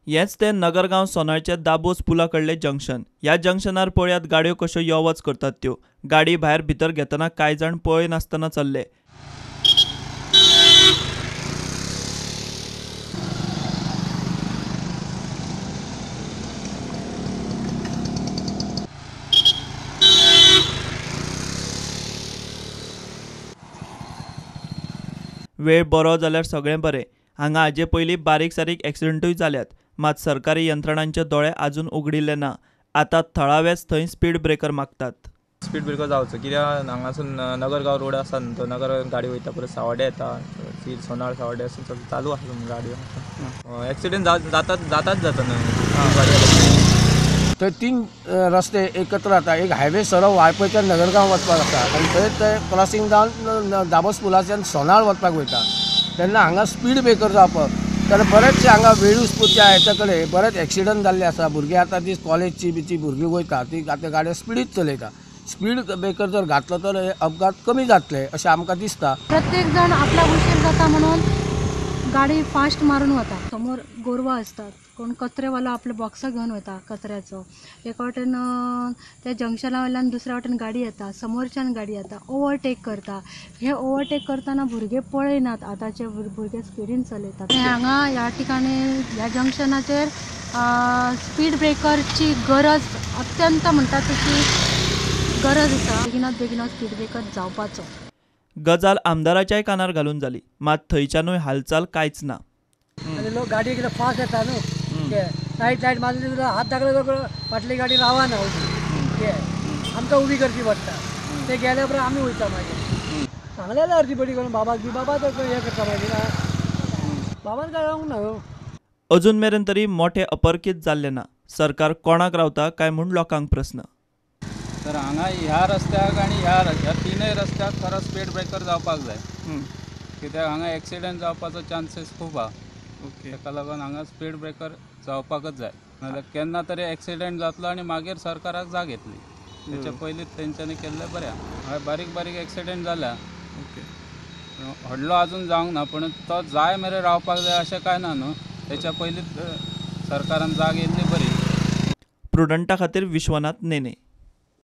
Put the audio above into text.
हेच ते नगरगांव सोनाळचे दाबोस पुला कडले जंक्शन। ह्या जंक्शनार पळयात गाडयो कश्यो यो वच करतात त्यो। गाडी भायर भितर घेतना कांय जाण पळय नासतना चल्ले। वेळ बरो जाल्यार सगळें बरें। हांगा हाजे पयलीं बारीक सारीक एक्सिडेंटूय जाल्यात, मात सरकारी यंत्रणांचे दोळे आजून उगडिल्ले ना। आतां थळावेच थंय स्पीड ब्रेकर मागतात। स्पीड ब्रेकर जावचो कित्याक हांगासून नगरगांव रोड आसा न्हू, तो नगर गाडी वयता परत सावड्डे येता, सोनाळ सावड्डे चालू आसा गाडयो। एक्सिडेंट जातात न्हू। थंय 3 रस्ते एकत्र जाता। एक हायवे सरळ वाळपयच्यान नगरगांव वचपाक आसा आनी थंय ते क्रॉसिंग जावन दाबोस पुलाच्यान सोनाळ वचपाक वयता। तेन्ना हांगा स्पीड ब्रेकर जावपाक तर बरेचशे हांगा वेळूसपूरच्या हेच्या कडेन बरेच एक्सिडंट जाल्ले आसा। भुरगे आतां ती कॉलेजची भुरगीं वयता ती आतां गाडयो स्पीडीत चलयता। स्पीड ब्रेकर जर घातलो तर अपघात कमी जातले अशें आमकां दिसता। प्रत्येक जण आपला उशीर जाता म्हणून गाडी फास्ट मारून वता। समोर गोरवां असतात, कोण कचरेवालो आपले बॉक्स घेवन वता कचऱ्याचो। एका वाटेन त्या जंक्शना वयल्यान दुसऱ्या वाटेन गाडी येता, समोरच्यान गाडी येता, ओवरटेक करता। हे ओवरटेक करताना भुरगे पळयनात, आतांचे भुरगे स्पीडीन चलयतात। हांगा ह्या ठिकाणी ह्या जंक्शनाचेर स्पीड ब्रेकरची गरज अत्यंत म्हणटा तशी गरज आसा। बेगिनात स्पीड ब्रेकर जावपाचो। गजाल आमदाराच्याय कानार घालून जाली, मात थंयच्यानूय हालचाल कांयच ना। आनी लोक गाडी कितें फास्ट येता न्हू, लायट मारली हात दाखले फाटली गाडी रावना आमकां उबी करची पडटा। ते गेल्या उपरांत आमी वयता मागीर सांगलेलें अर्दी बडी करून बाबा तर हें करता मागीर बाबान काय रावंक ना। अजून मेरेन तरी मोठे अपरकीत जाल्ले ना। सरकार कोणाक रावता काय म्हूण लोकांक प्रस्न। तर हांगा ह्या रस्त्याक आनी ह्या तिनय रस्त्याक खरो स्पीड ब्रेकर जावपाक जाय, कित्याक हांगा एक्सिडेंट जावपाचो चान्सीस खूब आसा। ताका लागून हांगा स्पीड ब्रेकर जावपाकच जाय, नाजाल्यार केन्ना तरी एक्सिडेंट जातलो आनी मागीर सरकाराक जाग येतली। तेच्या पयलींच तेंच्यांनी केल्लें बरें आसा। बारीक बारीक एक्सिडेंट जाल्या, व्हडलो आजून जावंक ना, पूण तो जाय मेरेन रावपाक जाय अशें कांय ना न्हू। तेच्या पयलींच सरकारान जाग येयल्ली बरी। प्रुडंटा खातीर विश्वनाथ नेने।